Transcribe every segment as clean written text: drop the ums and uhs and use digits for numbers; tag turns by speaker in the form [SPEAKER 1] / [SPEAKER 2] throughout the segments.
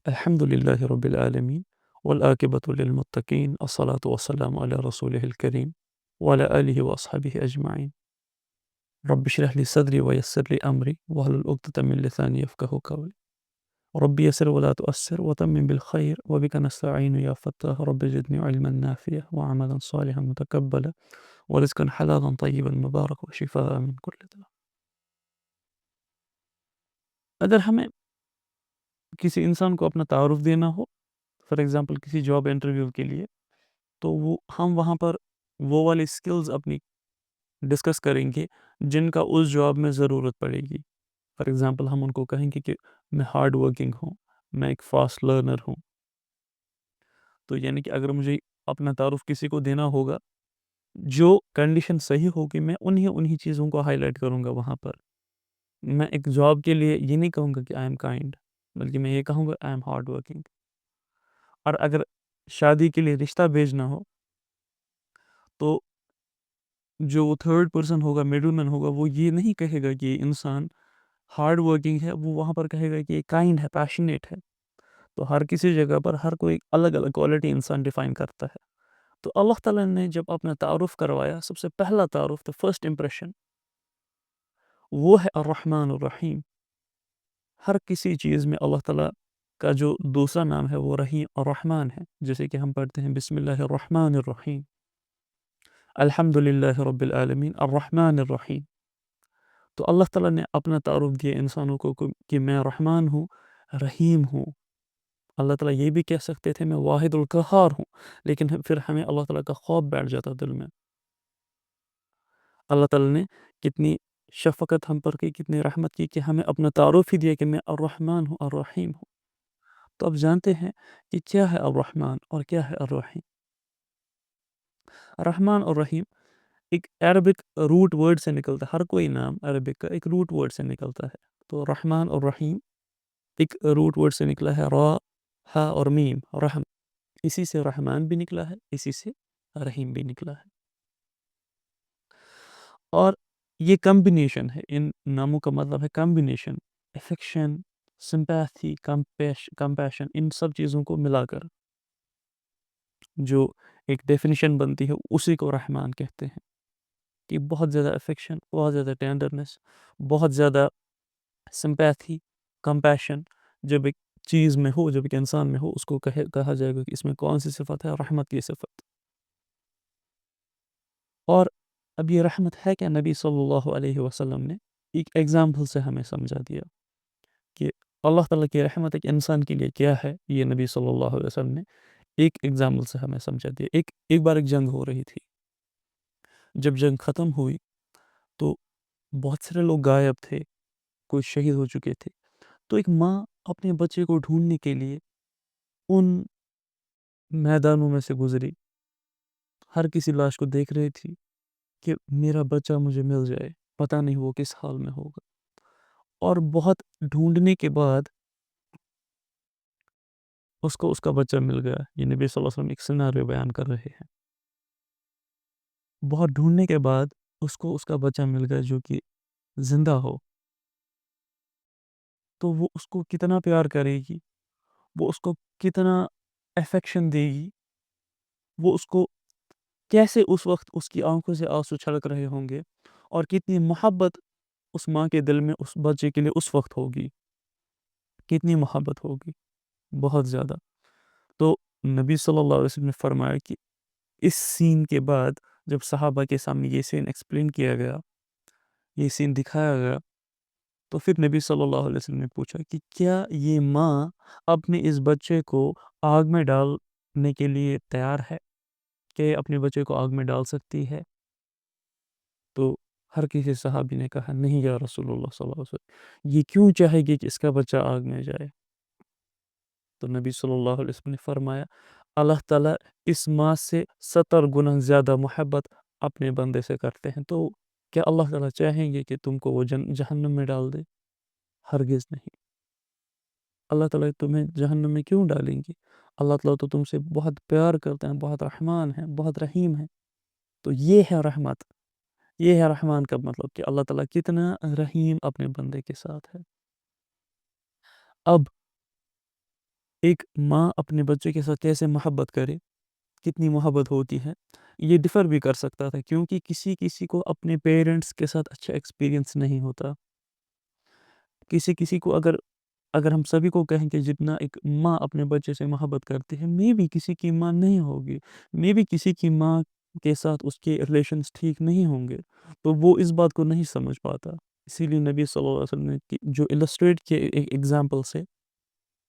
[SPEAKER 1] الحمد لله رب العالمين والآكبة للمتقين الصلاة والسلام على رسوله الكريم وعلى آله وأصحابه أجمعين. رب اشرح لي صدري ويسر لي أمري واحلل عقدة من لساني يفقهوا قولي. رب يسر ولا تؤسر وتمم بالخير وبك نستعين يا فتاح. رب زدني علما نافعا وعملا صالحا متقبلا ورزقا حلالا طيبا مبارك وشفاء من كل داء. اگر ہمیں کسی انسان کو اپنا تعارف دینا ہو، فار ایگزامپل کسی جاب انٹرویو کے لیے، تو ہم وہاں پر وہ والی اسکلز اپنی ڈسکس کریں گے جن کا اس جاب میں ضرورت پڑے گی. فار ایگزامپل ہم ان کو کہیں گے کہ میں ہارڈ ورکنگ ہوں، میں ایک فاسٹ لرنر ہوں. تو یعنی کہ اگر مجھے اپنا تعارف کسی کو دینا ہوگا، جو کنڈیشن صحیح ہوگی میں انہی چیزوں کو ہائی لائٹ کروں گا وہاں پر. میں ایک جاب کے لیے یہ نہیں کہوں گا کہ آئی ایم کائنڈ، بلکہ میں یہ کہوں گا آئی ایم ہارڈ ورکنگ. اور اگر شادی کے لیے رشتہ بھیجنا ہو تو جو تھرڈ پرسن ہوگا، میڈل مین ہوگا، وہ یہ نہیں کہے گا کہ یہ انسان ہارڈ ورکنگ ہے، وہ وہاں پر کہے گا کہ یہ کائنڈ ہے، پیشنیٹ ہے. تو ہر کسی جگہ پر ہر کوئی الگ الگ کوالٹی انسان ڈیفائن کرتا ہے. تو اللہ تعالیٰ نے جب اپنا تعارف کروایا، سب سے پہلا تعارف، تو فرسٹ امپریشن وہ ہے الرحمن الرحیم. ہر کسی چیز میں اللہ تعالیٰ کا جو دوسرا نام ہے وہ رحیم اور رحمان ہے. جیسے کہ ہم پڑھتے ہیں بسم اللہ الرحمن الرحیم، الحمد للہ رب العالمین الرحمن الرحیم. تو اللہ تعالیٰ نے اپنا تعارف دیا انسانوں کو کہ میں رحمان ہوں، رحیم ہوں. اللہ تعالیٰ یہ بھی کہہ سکتے تھے میں واحد القہار ہوں، لیکن پھر ہمیں اللہ تعالیٰ کا خوف بیٹھ جاتا دل میں. اللہ تعالیٰ نے کتنی شفقت ہم پر کی، کتنی رحمت کی کہ ہمیں اپنا تعارف ہی دیا کہ میں الرحمن ہوں، الرحیم ہوں. تو اب جانتے ہیں کہ کیا ہے الرحمن اور کیا ہے الرحیم. رحمان اور رحیم ایک عربک روٹ ورڈ سے نکلتا ہے. ہر کوئی نام عربک کا ایک روٹ ورڈ سے نکلتا ہے. تو رحمان اور رحیم ایک روٹ ورڈ سے نکلا ہے، را، ہا اور میم، رحم. اسی سے رحمان بھی نکلا ہے، اسی سے رحیم بھی نکلا ہے. اور یہ کمبینیشن ہے، ان ناموں کا مطلب ہے کمبینیشن، افیکشن، سمپیتھی، کمپیشن، ان سب چیزوں کو ملا کر جو ایک ڈیفینیشن بنتی ہے اسی کو رحمان کہتے ہیں. کہ بہت زیادہ افیکشن، بہت زیادہ ٹینڈرنس، بہت زیادہ سمپیتھی، کمپیشن جب ایک چیز میں ہو، جب ایک انسان میں ہو، اس کو کہا جائے گا کہ اس میں کون سی صفت ہے؟ رحمت کی صفت. اور اب یہ رحمت ہے کہ نبی صلی اللہ علیہ وسلم نے ایک ایگزامپل سے ہمیں سمجھا دیا کہ اللہ تعالیٰ کی رحمت ایک انسان کے لیے کیا ہے. یہ نبی صلی اللہ علیہ وسلم نے ایک ایگزامپل سے ہمیں سمجھا دیا. ایک بار ایک جنگ ہو رہی تھی. جب جنگ ختم ہوئی تو بہت سارے لوگ غائب تھے، کوئی شہید ہو چکے تھے. تو ایک ماں اپنے بچے کو ڈھونڈنے کے لیے ان میدانوں میں سے گزری. ہر کسی لاش کو دیکھ رہی تھی کہ میرا بچہ مجھے مل جائے، پتہ نہیں وہ کس حال میں ہوگا. اور بہت ڈھونڈنے کے بعد اس کو اس کا بچہ مل گیا. یہ نبی صلی اللہ علیہ وسلم ایک سیناریو بیان کر رہے ہیں. بہت ڈھونڈنے کے بعد اس کو اس کا بچہ مل گیا جو کہ زندہ ہو. تو وہ اس کو کتنا پیار کرے گی، وہ اس کو کتنا افیکشن دے گی، وہ اس کو کیسے اس وقت اس کی آنکھوں سے آنسو چھلک رہے ہوں گے، اور کتنی محبت اس ماں کے دل میں اس بچے کے لیے اس وقت ہوگی. کتنی محبت ہوگی، بہت زیادہ. تو نبی صلی اللہ علیہ وسلم نے فرمایا کہ اس سین کے بعد جب صحابہ کے سامنے یہ سین ایکسپلین کیا گیا، یہ سین دکھایا گیا، تو پھر نبی صلی اللہ علیہ وسلم نے پوچھا کہ کیا یہ ماں اپنے اس بچے کو آگ میں ڈالنے کے لیے تیار ہے؟ کہ اپنے بچے کو آگ میں ڈال سکتی ہے؟ تو ہر کسی صحابی نے کہا نہیں یا رسول اللہ صلی اللہ علیہ وسلم، یہ کیوں چاہے گی کہ اس کا بچہ آگ میں جائے؟ تو نبی صلی اللہ علیہ وسلم نے فرمایا اللہ تعالیٰ اس ماں سے 70 گنا زیادہ محبت اپنے بندے سے کرتے ہیں. تو کیا اللہ تعالیٰ چاہیں گے کہ تم کو وہ جہنم میں ڈال دے؟ ہرگز نہیں. اللہ تعالیٰ تمہیں جہنم میں کیوں ڈالیں گے؟ اللہ تعالیٰ تو تم سے بہت پیار کرتے ہیں، بہت رحمان ہیں، بہت رحیم ہیں. تو یہ ہے رحمت، یہ ہے رحمان کا مطلب کہ اللہ تعالیٰ کتنا رحیم اپنے بندے کے ساتھ ہے. اب ایک ماں اپنے بچے کے ساتھ کیسے محبت کرے، کتنی محبت ہوتی ہے، یہ ڈفر بھی کر سکتا تھا، کیونکہ کسی کسی کو اپنے پیرنٹس کے ساتھ اچھا ایکسپیرینس نہیں ہوتا. کسی کسی کو اگر ہم سبھی کو کہیں کہ جتنا ایک ماں اپنے بچے سے محبت کرتی ہے، میں بھی کسی کی ماں نہیں ہوگی، میں بھی کسی کی ماں کے ساتھ اس کے ریلیشنز ٹھیک نہیں ہوں گے، تو وہ اس بات کو نہیں سمجھ پاتا. اسی لیے نبی صلی اللہ علیہ وسلم نے جو السٹریٹ کیا ایک ایگزامپل سے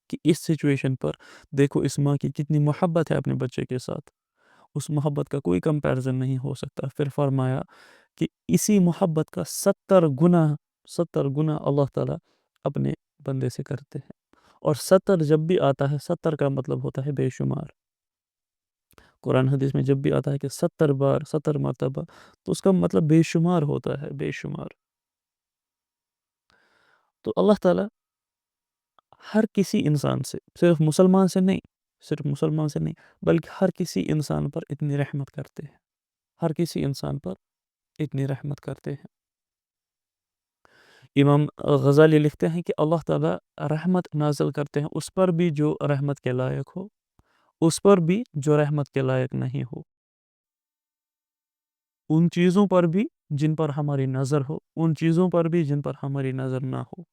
[SPEAKER 1] کہ اس سچویشن پر دیکھو اس ماں کی کتنی محبت ہے اپنے بچے کے ساتھ، اس محبت کا کوئی کمپیرزن نہیں ہو سکتا. پھر فرمایا کہ اسی محبت کا 70 گنا اللہ تعالیٰ اپنے بندے سے کرتے ہیں. اور 70 جب بھی آتا ہے، 70 کا مطلب ہوتا ہے بے شمار. قرآن حدیث میں جب بھی آتا ہے کہ 70 بار، 70 مرتبہ، تو اس کا مطلب بے شمار ہوتا ہے، بے شمار. تو اللہ تعالیٰ ہر کسی انسان سے، صرف مسلمان سے نہیں، صرف مسلمان سے نہیں، بلکہ ہر کسی انسان پر اتنی رحمت کرتے ہیں، ہر کسی انسان پر اتنی رحمت کرتے ہیں. امام غزالی لکھتے ہیں کہ اللہ تعالیٰ رحمت نازل کرتے ہیں اس پر بھی جو رحمت کے لائق ہو، اس پر بھی جو رحمت کے لائق نہیں ہو، ان چیزوں پر بھی جن پر ہماری نظر ہو، ان چیزوں پر بھی جن پر ہماری نظر نہ ہو،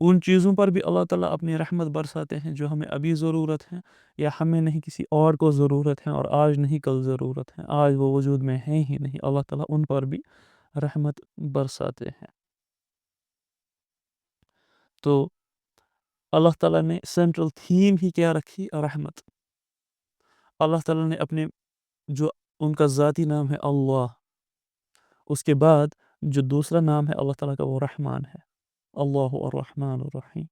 [SPEAKER 1] ان چیزوں پر بھی اللہ تعالیٰ اپنی رحمت برساتے ہیں جو ہمیں ابھی ضرورت ہے، یا ہمیں نہیں کسی اور کو ضرورت ہے، اور آج نہیں کل ضرورت ہے، آج وہ وجود میں ہے ہی نہیں، اللہ تعالیٰ ان پر بھی رحمت برساتے ہیں. تو اللہ تعالیٰ نے سینٹرل تھیم ہی کیا رکھی؟ رحمت. اللہ تعالیٰ نے اپنے جو ان کا ذاتی نام ہے اللہ، اس کے بعد جو دوسرا نام ہے اللہ تعالیٰ کا وہ رحمان ہے، اللہ الرحمن الرحیم.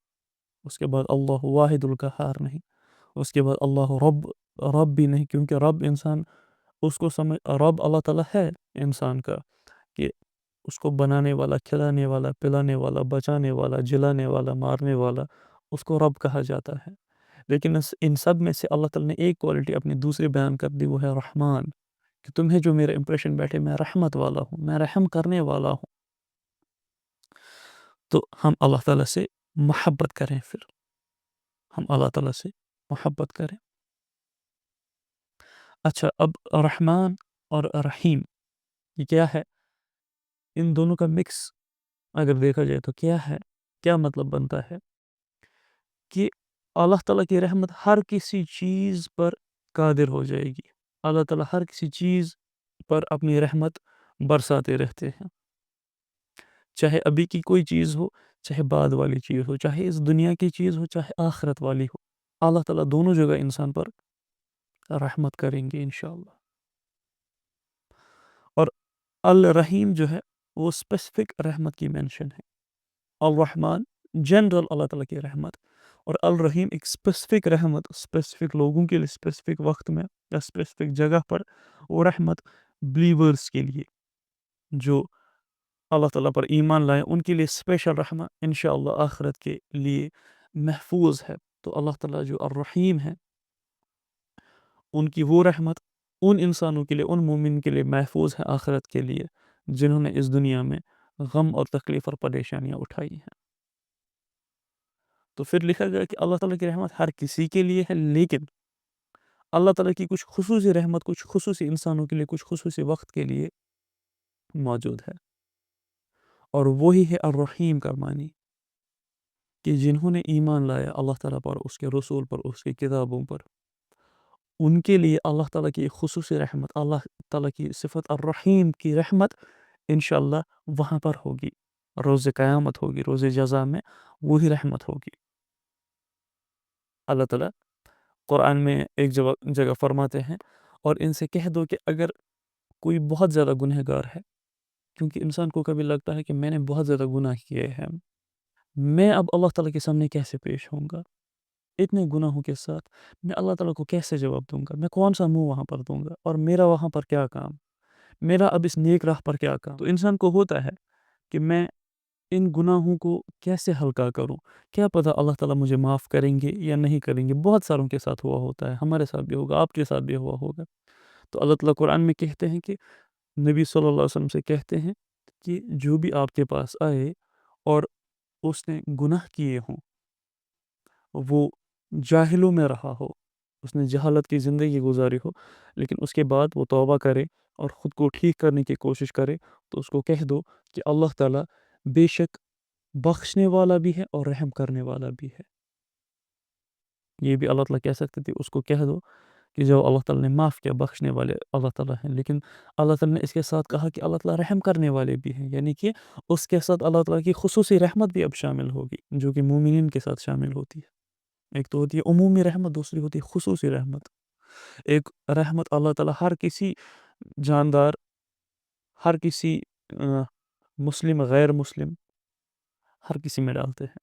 [SPEAKER 1] اس کے بعد اللہ واحد القہار نہیں، اس کے بعد اللہ رب، رب بھی نہیں، کیونکہ رب انسان اس کو سمجھ، رب اللہ تعالیٰ ہے انسان کا، کہ اس کو بنانے والا، کھلانے والا، پلانے والا، بچانے والا، جلانے والا، مارنے والا، اس کو رب کہا جاتا ہے. لیکن ان سب میں سے اللہ تعالیٰ نے ایک کوالٹی اپنی دوسری بیان کر دی، وہ ہے رحمان، کہ تمہیں جو میرا امپریشن بیٹھے میں رحمت والا ہوں، میں رحم کرنے والا ہوں. تو ہم اللہ تعالیٰ سے محبت کریں، پھر ہم اللہ تعالیٰ سے محبت کریں. اچھا، اب رحمان اور رحیم یہ کیا ہے؟ ان دونوں کا مکس اگر دیکھا جائے تو کیا ہے، کیا مطلب بنتا ہے کہ اللہ تعالیٰ کی رحمت ہر کسی چیز پر قادر ہو جائے گی. اللہ تعالیٰ ہر کسی چیز پر اپنی رحمت برساتے رہتے ہیں، چاہے ابھی کی کوئی چیز ہو، چاہے بعد والی چیز ہو، چاہے اس دنیا کی چیز ہو، چاہے آخرت والی ہو. اللہ تعالیٰ دونوں جگہ انسان پر رحمت کریں گے انشاءاللہ. اور الرحیم جو ہے وہ اسپیسیفک رحمت کی مینشن ہے. الرحمن جنرل اللہ تعالیٰ کی رحمت، اور الرحیم ایک اسپیسیفک رحمت، اسپیسیفک لوگوں کے لیے، اسپیسیفک وقت میں یا اسپیسیفک جگہ پر. وہ رحمت بلیورز کے لیے جو اللہ تعالیٰ پر ایمان لائے، ان کے لیے اسپیشل رحمت انشاءاللہ آخرت کے لیے محفوظ ہے. تو اللہ تعالیٰ جو الرحیم ہے، ان کی وہ رحمت ان انسانوں کے لیے، ان مومن کے لیے محفوظ ہے آخرت کے لیے، جنہوں نے اس دنیا میں غم اور تکلیف اور پریشانیاں اٹھائی ہیں. تو پھر لکھا گیا کہ اللہ تعالیٰ کی رحمت ہر کسی کے لیے ہے، لیکن اللہ تعالیٰ کی کچھ خصوصی رحمت کچھ خصوصی انسانوں کے لیے، کچھ خصوصی وقت کے لیے موجود ہے. اور وہی ہے الرحیم کا معنی، کہ جنہوں نے ایمان لایا اللہ تعالیٰ پر، اس کے رسول پر، اس کی کتابوں پر، ان کے لیے اللہ تعالیٰ کی خصوصی رحمت، اللہ تعالیٰ کی صفت الرحیم کی رحمت انشاءاللہ وہاں پر ہوگی، روز قیامت ہوگی، روز جزا میں وہی رحمت ہوگی. اللہ تعالیٰ قرآن میں ایک جگہ فرماتے ہیں، اور ان سے کہہ دو کہ اگر کوئی بہت زیادہ گنہگار ہے، کیونکہ انسان کو کبھی لگتا ہے کہ میں نے بہت زیادہ گناہ کیے ہیں، میں اب اللہ تعالیٰ کے سامنے کیسے پیش ہوں گا، اتنے گناہوں کے ساتھ میں اللہ تعالیٰ کو کیسے جواب دوں گا، میں کون سا منہ وہاں پر دوں گا، اور میرا وہاں پر کیا کام، میرا اب اس نیک راہ پر کیا کام. تو انسان کو ہوتا ہے کہ میں ان گناہوں کو کیسے ہلکا کروں، کیا پتہ اللہ تعالیٰ مجھے معاف کریں گے یا نہیں کریں گے. بہت ساروں کے ساتھ ہوا ہوتا ہے، ہمارے ساتھ بھی ہوگا، آپ کے ساتھ بھی ہوا ہوگا. تو اللہ تعالیٰ قرآن میں کہتے ہیں کہ نبی صلی اللہ علیہ وسلم سے کہتے ہیں کہ جو بھی آپ کے پاس آئے اور اس نے گناہ کیے ہوں، وہ جاہلوں میں رہا ہو، اس نے جہالت کی زندگی گزاری ہو، لیکن اس کے بعد وہ توبہ کرے اور خود کو ٹھیک کرنے کی کوشش کرے، تو اس کو کہہ دو کہ اللہ تعالیٰ بے شک بخشنے والا بھی ہے اور رحم کرنے والا بھی ہے۔ یہ بھی اللہ تعالیٰ کہہ سکتے تھے، اس کو کہہ دو کہ جو اللہ تعالیٰ نے معاف کیا، بخشنے والے اللہ تعالیٰ ہیں، لیکن اللہ تعالیٰ نے اس کے ساتھ کہا کہ اللہ تعالیٰ رحم کرنے والے بھی ہیں، یعنی کہ اس کے ساتھ اللہ تعالیٰ کی خصوصی رحمت بھی اب شامل ہوگی، جو کہ مومنین کے ساتھ شامل ہوتی ہے۔ ایک تو ہوتی ہے عمومی رحمت، دوسری ہوتی ہے خصوصی رحمت۔ ایک رحمت اللہ تعالیٰ ہر کسی جاندار، ہر کسی مسلم غیر مسلم، ہر کسی میں ڈالتے ہیں،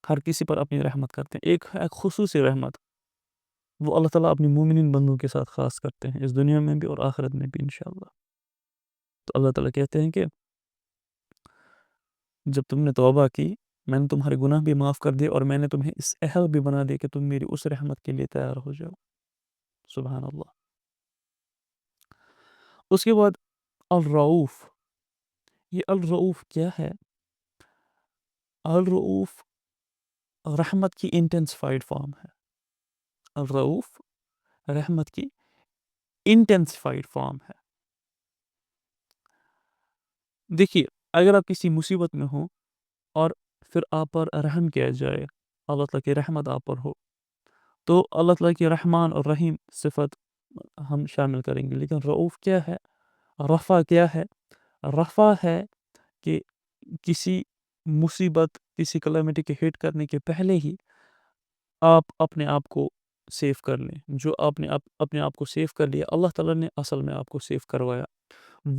[SPEAKER 1] ہر کسی پر اپنی رحمت کرتے ہیں۔ ایک خصوصی رحمت وہ اللہ تعالیٰ اپنی مومنین بندوں کے ساتھ خاص کرتے ہیں، اس دنیا میں بھی اور آخرت میں بھی انشاءاللہ۔ تو اللہ تعالیٰ کہتے ہیں کہ جب تم نے توبہ کی، میں نے تمہارے گناہ بھی معاف کر دیے، اور میں نے تمہیں اس اہل بھی بنا دیا کہ تم میری اس رحمت کے لیے تیار ہو جاؤ۔ سبحان اللہ۔ اس کے بعد الرعوف، یہ الرعوف کیا ہے؟ الرعوف رحمت کی انٹینسفائڈ فارم ہے۔ الرعوف رحمت کی انٹینسفائڈ فارم ہے۔ دیکھیے، اگر آپ کسی مصیبت میں ہوں اور پھر آپ پر رحم کیا جائے، اللہ تعالیٰ کی رحمت آپ پر ہو، تو اللہ تعالیٰ کی رحمان اور رحیم صفت ہم شامل کریں گے۔ لیکن رعوف کیا ہے؟ رفع کیا ہے؟ رفع ہے کہ کسی مصیبت، کسی کلیمٹی کے ہٹ کرنے کے پہلے ہی آپ اپنے آپ کو سیف کر لیں۔ جو آپ نے اپنے آپ کو سیف کر لیا، اللہ تعالیٰ نے اصل میں آپ کو سیف کروایا،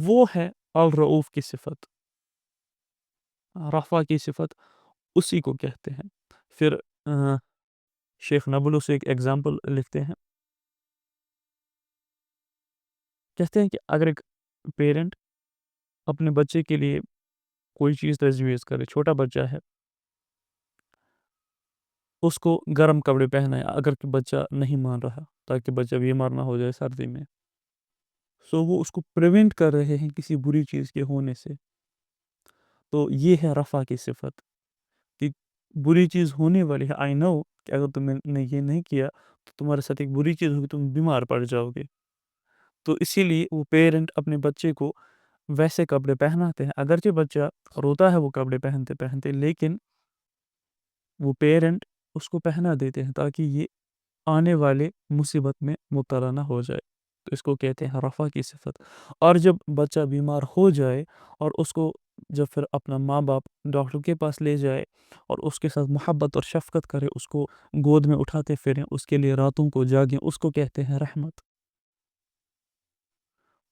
[SPEAKER 1] وہ ہے الرعوف کی صفت۔ رفع کی صفت اسی کو کہتے ہیں۔ پھر شیخ نبلو سے ایک ایگزامپل لکھتے ہیں، کہتے ہیں کہ اگر ایک پیرنٹ اپنے بچے کے لیے کوئی چیز تجویز کرے، چھوٹا بچہ ہے، اس کو گرم کپڑے پہنائے اگر کہ بچہ نہیں مان رہا، تاکہ بچہ بیمار نہ ہو جائے سردی میں، سو وہ اس کو پریونٹ کر رہے ہیں کسی بری چیز کے ہونے سے، تو یہ ہے رفع کی صفت کہ بری چیز ہونے والی ہے، آئی نو کہ اگر تم نے یہ نہیں کیا تو تمہارے ساتھ ایک بری چیز ہوگی، تم بیمار پڑ جاؤ گے، تو اسی لیے وہ پیرنٹ اپنے بچے کو ویسے کپڑے پہناتے ہیں، اگرچہ بچہ روتا ہے وہ کپڑے پہنتے پہنتے، لیکن وہ پیرنٹ اس کو پہنا دیتے ہیں تاکہ یہ آنے والے مصیبت میں مبتلا نہ ہو جائے، تو اس کو کہتے ہیں رفع کی صفت۔ اور جب بچہ بیمار ہو جائے اور اس کو جب پھر اپنا ماں باپ ڈاکٹر کے پاس لے جائے اور اس کے ساتھ محبت اور شفقت کرے، اس کو گود میں اٹھاتے پھریں، اس کے لیے راتوں کو جاگیں، اس کو کہتے ہیں رحمت۔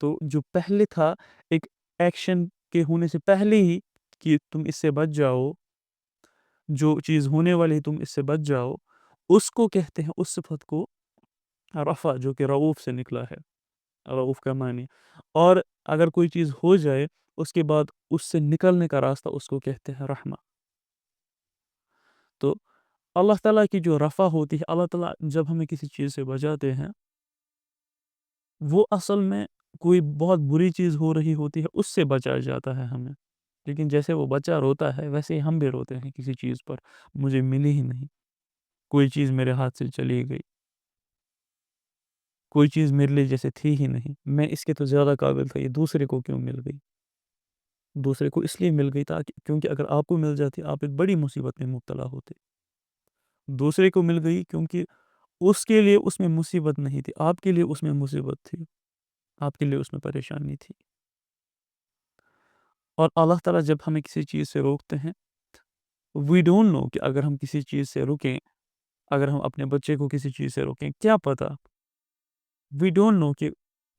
[SPEAKER 1] تو جو پہلے تھا ایک ایکشن کے ہونے سے پہلے ہی کہ تم اس سے بچ جاؤ، جو چیز ہونے والی تم اس سے بچ جاؤ، اس کو کہتے ہیں، اس صفت کو رفع، جو کہ رعوف سے نکلا ہے، رعوف کا معنی۔ اور اگر کوئی چیز ہو جائے اس کے بعد اس سے نکلنے کا راستہ، اس کو کہتے ہیں رحمہ۔ تو اللہ تعالیٰ کی جو رفع ہوتی ہے، اللہ تعالیٰ جب ہمیں کسی چیز سے بچاتے ہیں، وہ اصل میں کوئی بہت بری چیز ہو رہی ہوتی ہے، اس سے بچایا جاتا ہے ہمیں، لیکن جیسے وہ بچہ روتا ہے ویسے ہی ہم بھی روتے ہیں کسی چیز پر، مجھے ملی ہی نہیں، کوئی چیز میرے ہاتھ سے چلی گئی، کوئی چیز میرے لیے جیسے تھی ہی نہیں، میں اس کے تو زیادہ قابل تھا، یہ دوسرے کو کیوں مل گئی؟ دوسرے کو اس لیے مل گئی تاکہ کیونکہ اگر آپ کو مل جاتی آپ ایک بڑی مصیبت میں مبتلا ہوتے، دوسرے کو مل گئی کیونکہ اس کے لیے اس میں مصیبت نہیں تھی، آپ کے لیے اس میں مصیبت تھی، آپ کے لیے اس میں پریشانی تھی۔ اور اللہ تعالیٰ جب ہمیں کسی چیز سے روکتے ہیں، وی ڈونٹ نو کہ اگر ہم کسی چیز سے رکیں، اگر ہم اپنے بچے کو کسی چیز سے روکیں، کیا پتہ، وی ڈونٹ نو کہ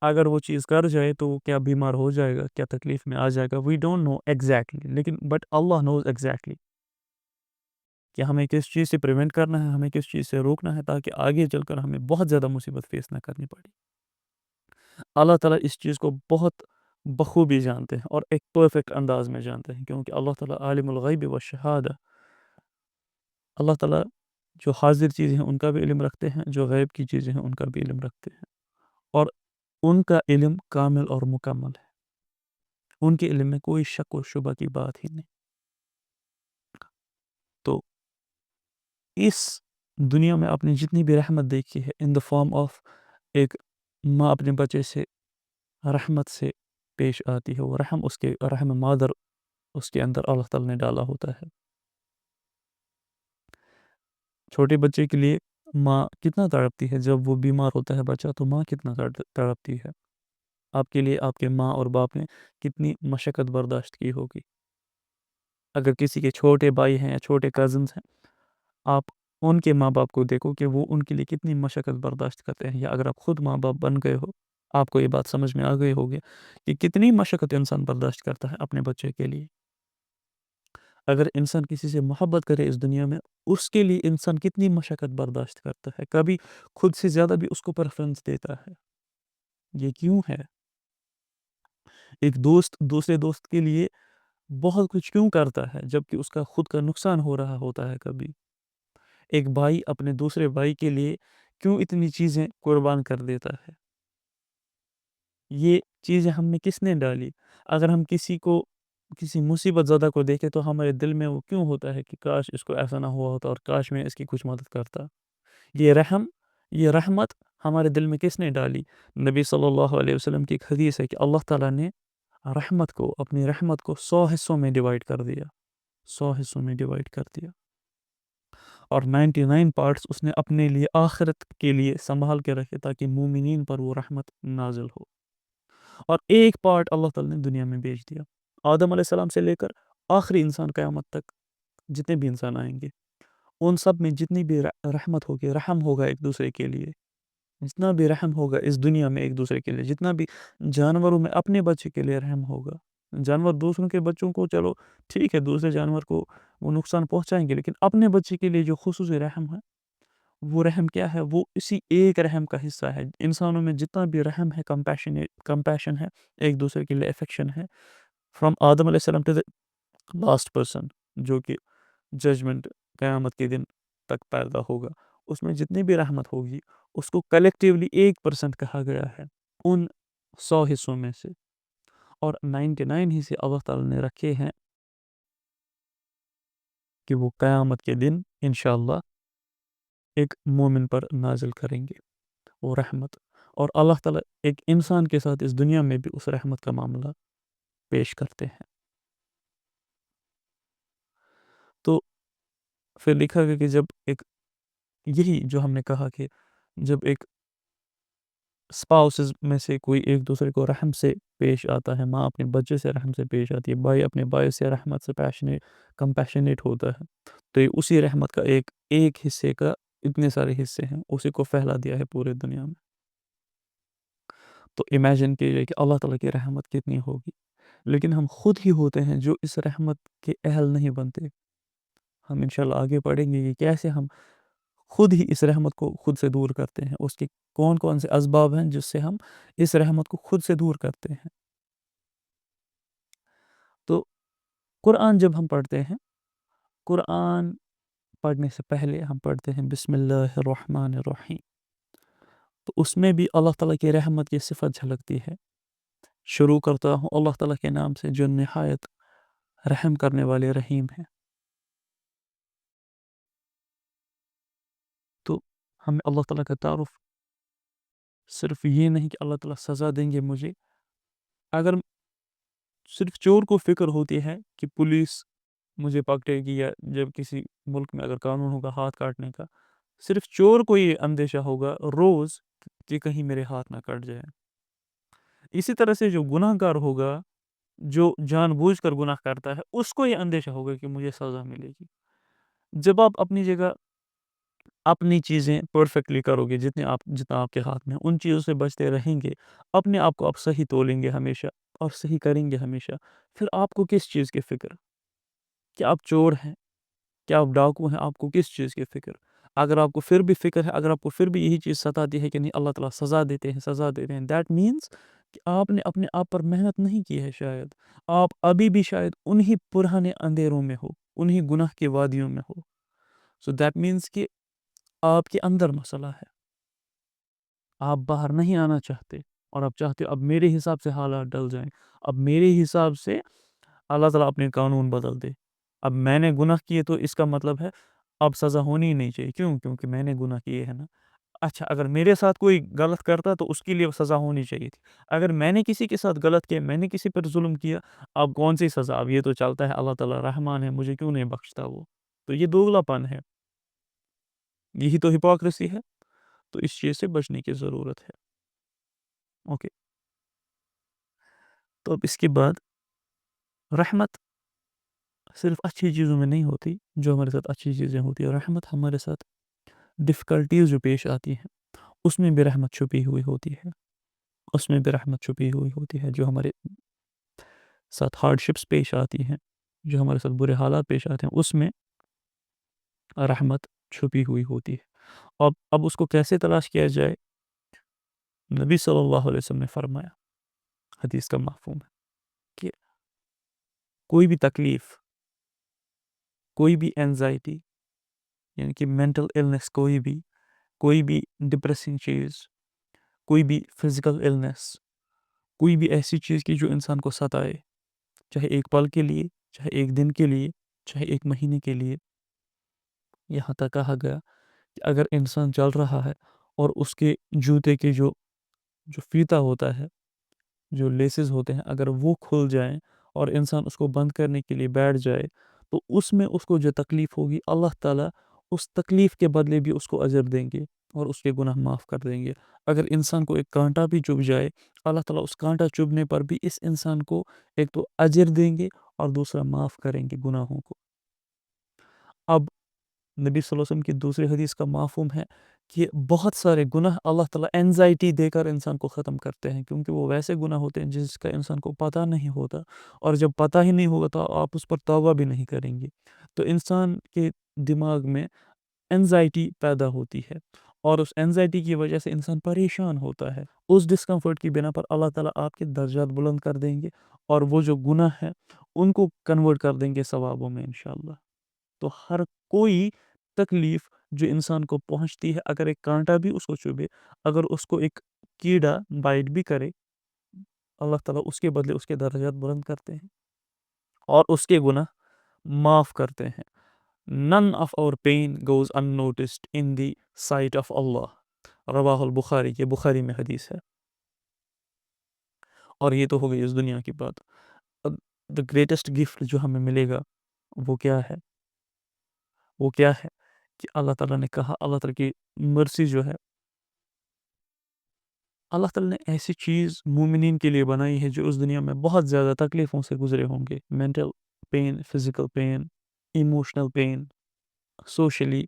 [SPEAKER 1] اگر وہ چیز کر جائے تو وہ کیا بیمار ہو جائے گا، کیا تکلیف میں آ جائے گا، وی ڈونٹ نو ایگزیکٹلی، لیکن بٹ اللہ نوز ایگزیکٹلی کہ ہمیں کس چیز سے پریونٹ کرنا ہے، ہمیں کس چیز سے روکنا ہے، تاکہ آگے چل کر ہمیں بہت زیادہ مصیبت فیس نہ کرنی پڑے۔ اللہ تعالیٰ اس چیز کو بہت بخوبی جانتے ہیں اور ایک پرفیکٹ انداز میں جانتے ہیں، کیونکہ اللہ تعالیٰ عالم الغیب والشہادہ، اللہ تعالیٰ جو حاضر چیزیں ہیں ان کا بھی علم رکھتے ہیں، جو غیب کی چیزیں ہیں ان کا بھی علم رکھتے ہیں، اور ان کا علم کامل اور مکمل ہے، ان کے علم میں کوئی شک و شبہ کی بات ہی نہیں۔ تو اس دنیا میں آپ نے جتنی بھی رحمت دیکھی ہے ان دا فارم آف ایک ماں اپنے بچے سے رحمت سے پیش آتی ہے، وہ رحم اس کے رحم مادر اس کے اندر اللہ تعالیٰ نے ڈالا ہوتا ہے. چھوٹے بچے کے لیے ماں کتنا تڑپتی ہے، جب وہ بیمار ہوتا ہے بچہ تو ماں کتنا تڑپتی ہے. آپ کے لیے آپ کے ماں اور باپ نے کتنی مشقت برداشت کی ہوگی. اگر کسی کے چھوٹے بھائی ہیں یا چھوٹے کزنز ہیں، آپ ان کے ماں باپ کو دیکھو کہ وہ ان کے لیے کتنی مشقت برداشت کرتے ہیں. یا اگر آپ خود ماں باپ بن گئے ہو، آپ کو یہ بات سمجھ میں آ گئی ہوگی کہ کتنی مشقت انسان برداشت کرتا ہے اپنے بچے کے لیے. اگر انسان کسی سے محبت کرے اس دنیا میں، اس کے لیے انسان کتنی مشقت برداشت کرتا ہے، کبھی خود سے زیادہ بھی اس کو پریفرنس دیتا ہے. یہ کیوں ہے؟ ایک دوست دوسرے دوست کے لیے بہت کچھ کیوں کرتا ہے جبکہ اس کا خود کا نقصان ہو رہا ہوتا ہے کبھی؟ ایک بھائی اپنے دوسرے بھائی کے لیے کیوں اتنی چیزیں قربان کر دیتا ہے؟ یہ چیزیں ہم نے کس نے ڈالی؟ اگر ہم کسی مصیبت زدہ کو دیکھیں تو ہمارے دل میں وہ کیوں ہوتا ہے کہ کاش اس کو ایسا نہ ہوا ہوتا اور کاش میں اس کی کچھ مدد کرتا. یہ رحمت ہمارے دل میں کس نے ڈالی؟ نبی صلی اللہ علیہ وسلم کی ایک حدیث ہے کہ اللہ تعالیٰ نے اپنی رحمت کو 100 حصوں میں ڈیوائڈ کر دیا. 100 حصوں میں ڈیوائڈ کر دیا اور 99 پارٹس اس نے اپنے لیے آخرت کے لیے سنبھال کے رکھے تاکہ مومنین پر وہ رحمت نازل ہو. اور ایک پارٹ اللہ تعالیٰ نے دنیا میں بھیج دیا. آدم علیہ السلام سے لے کر آخری انسان قیامت تک جتنے بھی انسان آئیں گے، ان سب میں جتنی بھی رحمت ہوگی، رحم ہوگا ایک دوسرے کے لیے، جتنا بھی رحم ہوگا اس دنیا میں ایک دوسرے کے لیے، جتنا بھی جانوروں میں اپنے بچے کے لیے رحم ہوگا. جانور دوسروں کے بچوں کو چلو ٹھیک ہے، دوسرے جانور کو وہ نقصان پہنچائیں گے، لیکن اپنے بچے کے لیے جو خصوصی رحم ہے، وہ رحم کیا ہے؟ وہ اسی ایک رحم کا حصہ ہے. انسانوں میں جتنا بھی رحم ہے، کمپیشن ہے، ایک دوسرے کے لیے افیکشن ہے، فرام آدم علیہ السلام ٹو لاسٹ پرسن جو کہ ججمنٹ قیامت کے دن تک پیدا ہوگا، اس میں جتنی بھی رحمت ہوگی اس کو کلیکٹیولی 1% کہا گیا ہے ان 100 حصوں میں سے، اور 99 حصے اللہ تعالیٰ نے رکھے ہیں کہ وہ قیامت کے دن انشاءاللہ ایک مومن پر نازل کریں گے وہ رحمت. اور اللہ تعالیٰ ایک انسان کے ساتھ اس دنیا میں بھی اس رحمت کا معاملہ پیش کرتے ہیں. تو پھر لکھا گیا کہ جب یہی جو ہم نے کہا کہ جب ایک اسپاؤسز میں سے کوئی ایک دوسرے کو رحم سے پیش آتا ہے، ماں اپنے بچے سے رحم سے پیش آتی ہے، بھائی اپنے بھائی سے رحمت سے کمپیشنیٹ ہوتا ہے، تو یہ اسی رحمت کا ایک حصے کا اتنے سارے حصے ہیں، اسی کو پھیلا دیا ہے پورے دنیا میں. تو امیجن کیجئے کہ اللہ تعالیٰ کی رحمت کتنی ہوگی. لیکن ہم خود ہی ہوتے ہیں جو اس رحمت کے اہل نہیں بنتے. ہم انشاءاللہ آگے پڑھیں گے کہ کیسے ہم خود ہی اس رحمت کو خود سے دور کرتے ہیں، اس کے کون کون سے اسباب ہیں جس سے ہم اس رحمت کو خود سے دور کرتے ہیں. تو قرآن جب ہم پڑھتے ہیں، قرآن پڑھنے سے پہلے ہم پڑھتے ہیں بسم اللہ الرحمن الرحیم، تو اس میں بھی اللہ تعالیٰ کی رحمت کی صفت جھلکتی ہے. شروع کرتا ہوں اللہ تعالیٰ کے نام سے جو نہایت رحم کرنے والے رحیم ہیں. تو ہمیں اللہ تعالیٰ کا تعارف صرف یہ نہیں کہ اللہ تعالیٰ سزا دیں گے مجھے. اگر صرف چور کو فکر ہوتی ہے کہ پولیس مجھے پکڑے گی، یا جب کسی ملک میں اگر قانون ہوگا ہاتھ کاٹنے کا، صرف چور کو یہ اندیشہ ہوگا روز کہ کہیں میرے ہاتھ نہ کٹ جائے. اسی طرح سے جو گناہ گار ہوگا، جو جان بوجھ کر گناہ کرتا ہے، اس کو یہ اندیشہ ہوگا کہ مجھے سزا ملے گی. جب آپ اپنی جگہ اپنی چیزیں پرفیکٹلی کرو گے، جتنا آپ کے ہاتھ میں، ان چیزوں سے بچتے رہیں گے، اپنے آپ کو آپ صحیح تولیں گے ہمیشہ اور صحیح کریں گے ہمیشہ، پھر آپ کو کس چیز کی فکر؟ کہ آپ چور ہیں، کیا آپ ڈاکو ہیں؟ آپ کو کس چیز کی فکر؟ اگر آپ کو پھر بھی فکر ہے، اگر آپ کو پھر بھی یہی چیز ستاتی ہے کہ نہیں اللہ تعالیٰ سزا دیتے ہیں، دیٹ مینس کہ آپ نے اپنے آپ پر محنت نہیں کی ہے. شاید آپ ابھی بھی شاید انہی پرانے اندھیروں میں ہو، انہی گناہ کی وادیوں میں ہو. سو دیٹ مینس کہ آپ کے اندر مسئلہ ہے، آپ باہر نہیں آنا چاہتے، اور آپ چاہتے ہو اب میرے حساب سے حالات ڈل جائیں، اب میرے حساب سے اللہ تعالیٰ اپنے قانون بدل دے. اب میں نے گناہ کیے تو اس کا مطلب ہے اب سزا ہونی ہی نہیں چاہیے. کیوں؟ کیونکہ میں نے گناہ کیے ہیں نا. اچھا اگر میرے ساتھ کوئی غلط کرتا تو اس کے لیے سزا ہونی چاہیے تھی. اگر میں نے کسی کے ساتھ غلط کیا، میں نے کسی پر ظلم کیا، اب کون سی سزا؟ اب یہ تو چلتا ہے اللہ تعالیٰ رحمان ہے، مجھے کیوں نہیں بخشتا وہ؟ تو یہ دوگلا پن ہے، یہی تو ہپوکریسی ہے. تو اس چیز سے بچنے کی ضرورت ہے. اوکے. تو اب اس کے بعد رحمت صرف اچھی چیزوں میں نہیں ہوتی جو ہمارے ساتھ اچھی چیزیں ہوتی ہیں. رحمت ہمارے ساتھ ڈفیکلٹیز جو پیش آتی ہیں اس میں بھی رحمت چھپی ہوئی ہوتی ہے. اس میں بھی رحمت چھپی ہوئی ہوتی ہے. جو ہمارے ساتھ ہارڈ شپس پیش آتی ہیں، جو ہمارے ساتھ برے حالات پیش آتے ہیں، اس میں رحمت چھپی ہوئی ہوتی ہے. اب اس کو کیسے تلاش کیا جائے؟ نبی صلی اللہ علیہ وسلم نے فرمایا، حدیث کا مفہوم ہے کہ کوئی بھی تکلیف، کوئی بھی اینزائٹی، یعنی کہ مینٹل النس، کوئی بھی ڈپریسنگ چیز، کوئی بھی فزیکل النس، کوئی بھی ایسی چیز کی جو انسان کو ستائے، چاہے ایک پل کے لیے، چاہے ایک دن کے لیے، چاہے ایک مہینے کے لیے. یہاں تک کہا گیا کہ اگر انسان چل رہا ہے اور اس کے جوتے کے جو فیتا ہوتا ہے، جو لیسز ہوتے ہیں، اگر وہ کھل جائیں اور انسان اس کو بند کرنے کے لیے بیٹھ جائے تو اس میں اس کو جو تکلیف ہوگی اللہ تعالیٰ اس تکلیف کے بدلے بھی اس کو اجر دیں گے اور اس کے گناہ معاف کر دیں گے. اگر انسان کو ایک کانٹا بھی چبھ جائے، اللہ تعالیٰ اس کانٹا چبھنے پر بھی اس انسان کو ایک تو اجر دیں گے اور دوسرا معاف کریں گے گناہوں کو. اب نبی صلی اللہ علیہ وسلم کی دوسری حدیث کا مفہوم ہے کہ بہت سارے گناہ اللہ تعالیٰ اینزائٹی دے کر انسان کو ختم کرتے ہیں، کیونکہ وہ ویسے گناہ ہوتے ہیں جس کا انسان کو پتہ نہیں ہوتا، اور جب پتہ ہی نہیں ہوگا تو آپ اس پر توبہ بھی نہیں کریں گے. تو انسان کے دماغ میں اینزائٹی پیدا ہوتی ہے اور اس اینزائٹی کی وجہ سے انسان پریشان ہوتا ہے. اس ڈسکمفرٹ کی بنا پر اللہ تعالیٰ آپ کے درجات بلند کر دیں گے اور وہ جو گناہ ہیں ان کو کنورٹ کر دیں گے ثوابوں میں انشاءاللہ. تو ہر کوئی تکلیف جو انسان کو پہنچتی ہے، اگر ایک کانٹا بھی اس کو چبھے، اگر اس کو ایک کیڑا بائٹ بھی کرے، اللہ تعالیٰ اس کے بدلے اس کے درجات بلند کرتے ہیں اور اس کے گناہ معاف کرتے ہیں. None of our pain goes unnoticed in the sight of Allah. رواہ البخاری، یہ بخاری میں حدیث ہے. اور یہ تو ہو گئی اس دنیا کی بات. the greatest gift جو ہمیں ملے گا وہ کیا ہے؟ وہ کیا ہے کہ اللہ تعالیٰ نے کہا، اللہ تعالیٰ کی مرسی جو ہے، اللہ تعالیٰ نے ایسی چیز مومنین کے لیے بنائی ہے جو اس دنیا میں بہت زیادہ تکلیفوں سے گزرے ہوں گے. Mental pain, physical pain, emotional pain, socially,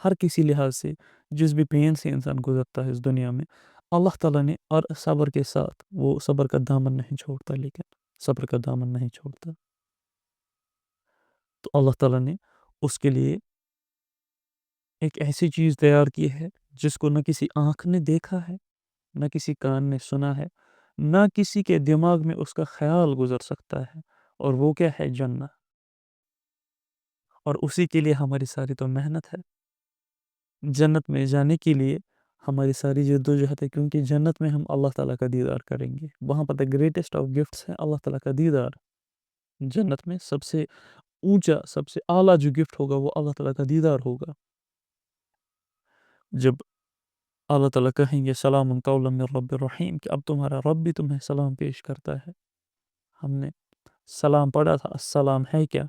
[SPEAKER 1] ہر کسی لحاظ سے جس بھی پین سے انسان گزرتا ہے اس دنیا میں، اللہ تعالیٰ نے، اور صبر کے ساتھ، وہ صبر کا دامن نہیں چھوڑتا، لیکن صبر کا دامن نہیں چھوڑتا. تو اللہ تعالیٰ نے اس کے لیے ایک ایسی چیز تیار کی ہے جس کو نہ کسی آنکھ نے دیکھا ہے، نہ کسی کان نے سنا ہے، نہ کسی کے دماغ میں اس کا خیال گزر سکتا ہے. اور وہ کیا ہے؟ جنت. اور اسی کے لیے ہماری ساری تو محنت ہے. جنت میں جانے کے لیے ہماری ساری جد و جہد ہے، کیونکہ جنت میں ہم اللہ تعالیٰ کا دیدار کریں گے. وہاں پر the greatest of gifts ہے اللہ تعالیٰ کا دیدار. جنت میں سب سے اونچا، سب سے اعلیٰ جو گفٹ ہوگا وہ اللہ تعالیٰ کا دیدار ہوگا. جب اللہ تعالیٰ کہیں گے سلام قولا من رب الرحیم، کہ اب تمہارا رب بھی تمہیں سلام پیش کرتا ہے. ہم نے سلام پڑھا تھا، السلام ہے کیا؟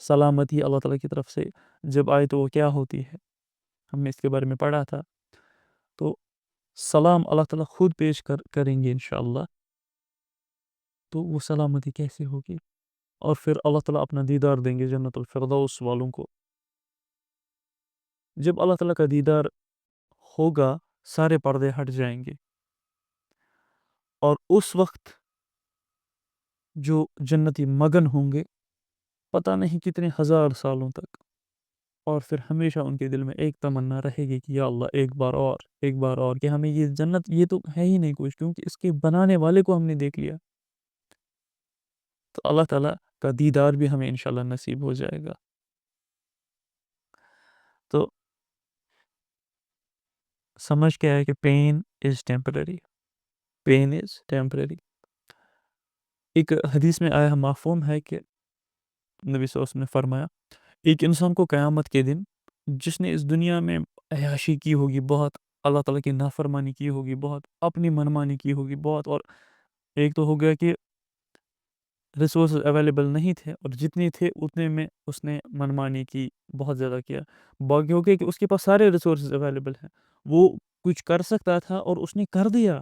[SPEAKER 1] سلامتی اللہ تعالیٰ کی طرف سے جب آئے تو وہ کیا ہوتی ہے؟ ہم نے اس کے بارے میں پڑھا تھا. تو سلام اللہ تعالیٰ خود پیش کریں گے انشاءاللہ. تو وہ سلامتی کیسے ہوگی؟ اور پھر اللہ تعالیٰ اپنا دیدار دیں گے جنت الفردوس والوں کو. جب اللہ تعالیٰ کا دیدار ہوگا سارے پردے ہٹ جائیں گے، اور اس وقت جو جنتی مگن ہوں گے پتہ نہیں کتنے ہزار سالوں تک، اور پھر ہمیشہ ان کے دل میں ایک تمنا رہے گی کہ یا اللہ ایک بار اور، ایک بار اور، کہ ہمیں یہ جنت، یہ تو ہے ہی نہیں کچھ، کیونکہ اس کے بنانے والے کو ہم نے دیکھ لیا. تو اللہ تعالیٰ کا دیدار بھی ہمیں انشاءاللہ نصیب ہو جائے گا. تو سمجھ کے آیا کہ pain is temporary. Pain is temporary. ایک حدیث میں آیا مفہوم ہے کہ نبی صلی اللہ علیہ وسلم نے فرمایا ایک انسان کو قیامت کے دن جس نے اس دنیا میں عیاشی کی ہوگی بہت، اللہ تعالیٰ کی نافرمانی کی ہوگی بہت، اپنی منمانی کی ہوگی بہت، اور ایک تو ہو گیا کہ ریسورسز اویلیبل نہیں تھے اور جتنے تھے اتنے میں اس نے منمانی کی، بہت زیادہ کیا، باقی ہو گیا کہ اس کے پاس سارے ریسورسز اویلیبل ہیں، وہ کچھ کر سکتا تھا اور اس نے کر دیا،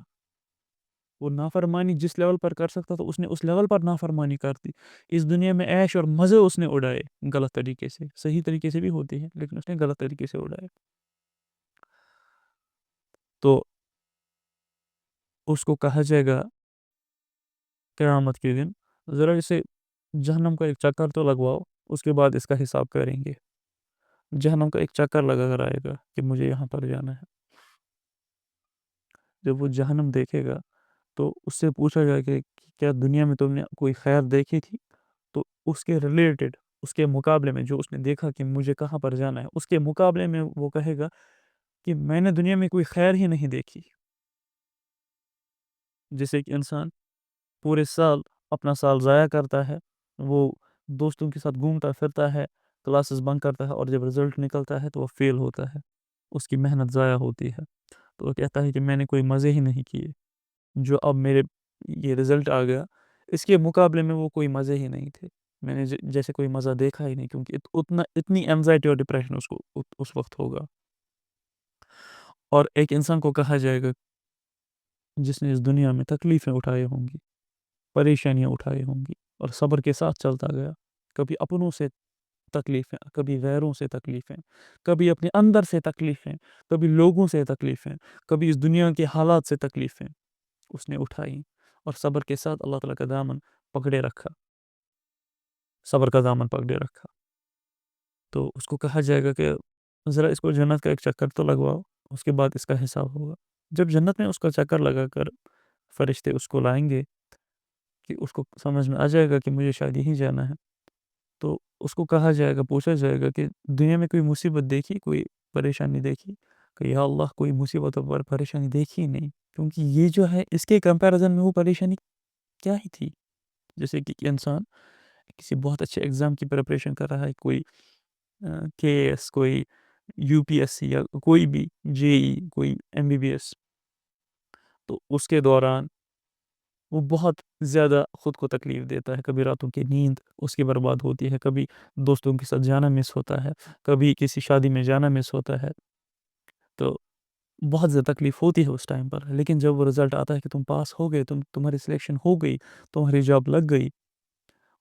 [SPEAKER 1] وہ نافرمانی جس لیول پر کر سکتا تھا اس نے اس لیول پر نافرمانی کر دی، اس دنیا میں عیش اور مزے اس نے اڑائے غلط طریقے سے، صحیح طریقے سے بھی ہوتے ہیں لیکن اس نے غلط طریقے سے اڑائے، تو اس کو کہا جائے گا قیامت کے دن ذرا اسے جہنم کا ایک چکر تو لگواؤ، اس کے بعد اس کا حساب کریں گے، جہنم کا ایک چکر لگا کر آئے گا کہ مجھے یہاں پر جانا ہے، جب وہ جہنم دیکھے گا تو اس سے پوچھا جائے کہ کیا دنیا میں تم نے کوئی خیر دیکھی تھی، تو اس کے ریلیٹڈ، اس کے مقابلے میں جو اس نے دیکھا کہ مجھے کہاں پر جانا ہے، اس کے مقابلے میں وہ کہے گا کہ میں نے دنیا میں کوئی خیر ہی نہیں دیکھی، جیسے کہ انسان پورے سال اپنا سال ضائع کرتا ہے، وہ دوستوں کے ساتھ گھومتا پھرتا ہے، کلاسز بنک کرتا ہے، اور جب رزلٹ نکلتا ہے تو وہ فیل ہوتا ہے، اس کی محنت ضائع ہوتی ہے، تو وہ کہتا ہے کہ میں نے کوئی مزے ہی نہیں کیے، جو اب میرے یہ رزلٹ آ گیا اس کے مقابلے میں وہ کوئی مزے ہی نہیں تھے، میں نے جیسے کوئی مزہ دیکھا ہی نہیں، کیونکہ اتنی انزائٹی اور ڈپریشن اس کو اس وقت ہوگا، اور ایک انسان کو کہا جائے گا جس نے اس دنیا میں تکلیفیں اٹھائی ہوں گی، پریشانیاں اٹھائی ہوں گی اور صبر کے ساتھ چلتا گیا، کبھی اپنوں سے تکلیفیں، کبھی غیروں سے تکلیفیں، کبھی اپنے اندر سے تکلیفیں، کبھی لوگوں سے تکلیفیں، کبھی اس دنیا کے حالات سے تکلیفیں اس نے اٹھائی، اور صبر کے ساتھ اللہ تعالیٰ کا دامن پکڑے رکھا، صبر کا دامن پکڑے رکھا، تو اس کو کہا جائے گا کہ ذرا اس کو جنت کا ایک چکر تو لگواؤ، اس کے بعد اس کا حساب ہوگا، جب جنت میں اس کا چکر لگا کر فرشتے اس کو لائیں گے کہ اس کو سمجھ میں آ جائے گا کہ مجھے شاید یہیں جانا ہے، تو اس کو کہا جائے گا، پوچھا جائے گا کہ دنیا میں کوئی مصیبت دیکھی، کوئی پریشانی دیکھی، کہ یا اللہ کوئی مصیبت اور پریشانی دیکھی ہی نہیں، کیونکہ یہ جو ہے اس کے کمپیریزن میں وہ پریشانی کیا ہی تھی، جیسے کہ انسان کسی بہت اچھے ایگزام کی پریپریشن کر رہا ہے، کوئی کے ایس، کوئی یو پی ایس سی، یا کوئی بھی جے ای، کوئی ایم بی بی ایس، تو اس کے دوران وہ بہت زیادہ خود کو تکلیف دیتا ہے، کبھی راتوں کی نیند اس کی برباد ہوتی ہے، کبھی دوستوں کے ساتھ جانا مس ہوتا ہے، کبھی کسی شادی میں جانا مس ہوتا ہے، تو بہت زیادہ تکلیف ہوتی ہے اس ٹائم پر، لیکن جب وہ رزلٹ آتا ہے کہ تم پاس ہو گئے، تمہاری سلیکشن ہو گئی، تمہاری جاب لگ گئی،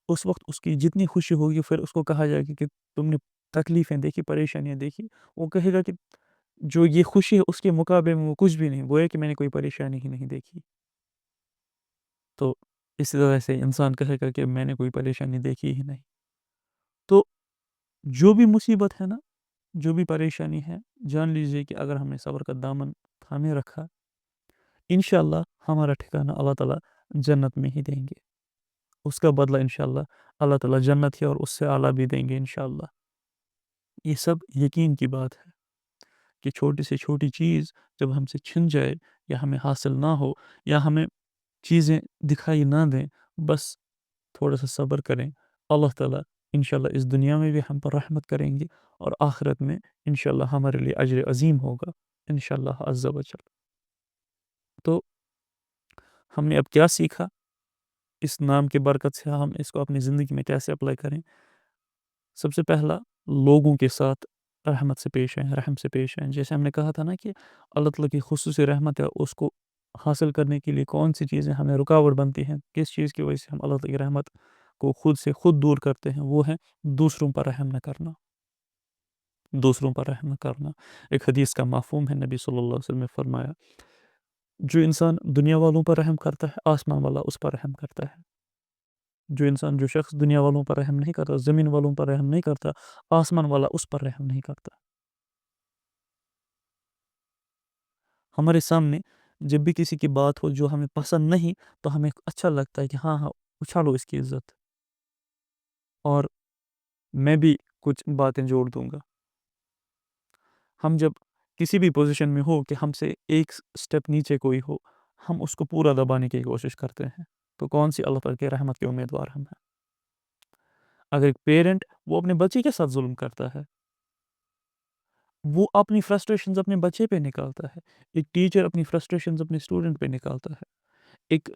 [SPEAKER 1] اس وقت اس کی جتنی خوشی ہوگی، پھر اس کو کہا جائے گا کہ تم نے تکلیفیں دیکھی، پریشانیاں دیکھی، وہ کہے گا کہ جو یہ خوشی ہے اس کے مقابلے میں وہ کچھ بھی نہیں، وہ ہے کہ میں نے کوئی پریشانی ہی نہیں دیکھی، تو اس طرح سے انسان کہے گا کہ میں نے کوئی پریشانی دیکھی ہی نہیں، تو جو بھی مصیبت ہے نا، جو بھی پریشانی ہے، جان لیجئے کہ اگر ہم نے صبر کا دامن تھامے رکھا، انشاءاللہ ہمارا ٹھکانہ اللہ تعالیٰ جنت میں ہی دیں گے، اس کا بدلہ انشاءاللہ اللہ تعالیٰ جنت ہی اور اس سے اعلیٰ بھی دیں گے انشاءاللہ، یہ سب یقین کی بات ہے کہ چھوٹی سے چھوٹی چیز جب ہم سے چھن جائے، یا ہمیں حاصل نہ ہو، یا ہمیں چیزیں دکھائی نہ دیں، بس تھوڑا سا صبر کریں، اللہ تعالیٰ انشاءاللہ اس دنیا میں بھی ہم پر رحمت کریں گے، اور آخرت میں انشاءاللہ ہمارے لیے اجر عظیم ہوگا انشاءاللہ عز و جل، تو ہم نے اب کیا سیکھا اس نام کے برکت سے، ہم اس کو اپنی زندگی میں کیسے اپلائی کریں؟ سب سے پہلا، لوگوں کے ساتھ رحمت سے پیش آئیں، رحم سے پیش آئیں، جیسے ہم نے کہا تھا نا کہ اللہ تعالیٰ کی خصوصی رحمت ہے، اس کو حاصل کرنے کے لیے کون سی چیزیں ہمیں رکاوٹ بنتی ہیں، کس چیز کی وجہ سے ہم اللہ تعالیٰ کی رحمت کو خود سے خود دور کرتے ہیں، وہ ہے دوسروں پر رحم نہ کرنا، دوسروں پر رحم نہ کرنا، ایک حدیث کا مفہوم ہے، نبی صلی اللہ علیہ وسلم نے فرمایا، جو انسان دنیا والوں پر رحم کرتا ہے، آسمان والا اس پر رحم کرتا ہے، جو شخص دنیا والوں پر رحم نہیں کرتا، زمین والوں پر رحم نہیں کرتا، آسمان والا اس پر رحم نہیں کرتا، ہمارے سامنے جب بھی کسی کی بات ہو جو ہمیں پسند نہیں، تو ہمیں اچھا لگتا ہے کہ ہاں ہاں اچھالو اس کی عزت، اور میں بھی کچھ باتیں جوڑ دوں گا، ہم جب کسی بھی پوزیشن میں ہو کہ ہم سے ایک سٹیپ نیچے کوئی ہو، ہم اس کو پورا دبانے کی کوشش کرتے ہیں، تو کون سی اللہ تعالیٰ کی رحمت کے امیدوار ہم ہیں، اگر ایک پیرنٹ وہ اپنے بچے کے ساتھ ظلم کرتا ہے، وہ اپنی فرسٹریشنز اپنے بچے پہ نکالتا ہے، ایک ٹیچر اپنی فرسٹریشنز اپنے اسٹوڈنٹ پہ نکالتا ہے، ایک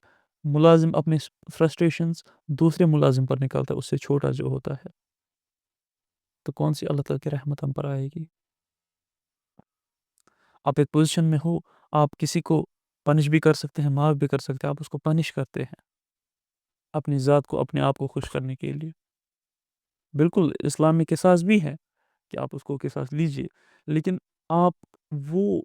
[SPEAKER 1] ملازم اپنے فرسٹریشنز دوسرے ملازم پر نکالتا ہے، اس سے چھوٹا جو ہوتا ہے، تو کون سی اللہ تعالیٰ کی رحمت ہم پر آئے گی؟ آپ ایک پوزیشن میں ہو، آپ کسی کو پنش بھی کر سکتے ہیں، معاف بھی کر سکتے ہیں، آپ اس کو پنش کرتے ہیں اپنی ذات کو، اپنے آپ کو خوش کرنے کے لیے. بالکل اسلام میں قصاص بھی ہے کہ آپ اس کو قصاص لیجئے، لیکن آپ وہ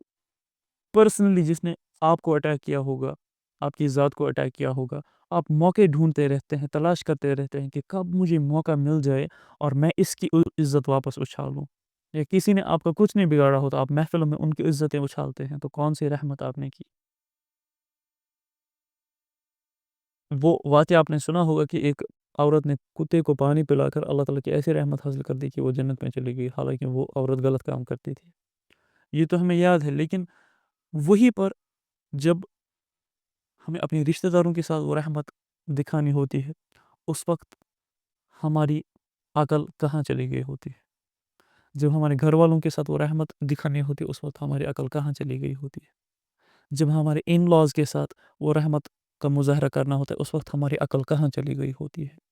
[SPEAKER 1] پرسنلی جس نے آپ کو اٹیک کیا ہوگا، آپ کی ذات کو اٹیک کیا ہوگا، آپ موقع ڈھونڈتے رہتے ہیں، تلاش کرتے رہتے ہیں کہ کب مجھے موقع مل جائے اور میں اس کی عزت واپس اچھالوں. یا کسی نے آپ کا کچھ نہیں بگاڑا ہوتا، آپ محفلوں میں ان کی عزتیں اچھالتے ہیں، تو کون سی رحمت آپ نے کی؟ وہ واقعہ آپ نے سنا ہوگا کہ ایک عورت نے کتے کو پانی پلا کر اللہ تعالیٰ کی ایسی رحمت حاصل کر دی کہ وہ جنت میں چلی گئی، حالانکہ وہ عورت غلط کام کرتی تھی. یہ تو ہمیں یاد ہے، لیکن وہی پر جب ہمیں اپنے رشتہ داروں کے ساتھ وہ رحمت دکھانی ہوتی ہے، اس وقت ہماری عقل کہاں چلی گئی ہوتی ہے؟ جب ہمارے گھر والوں کے ساتھ وہ رحمت دکھانی ہوتی ہے، اس وقت ہماری عقل کہاں چلی گئی ہوتی ہے؟ جب ہمارے ان لاز کے ساتھ وہ رحمت کا مظاہرہ کرنا ہوتا ہے، اس وقت ہماری عقل کہاں چلی گئی ہوتی ہے؟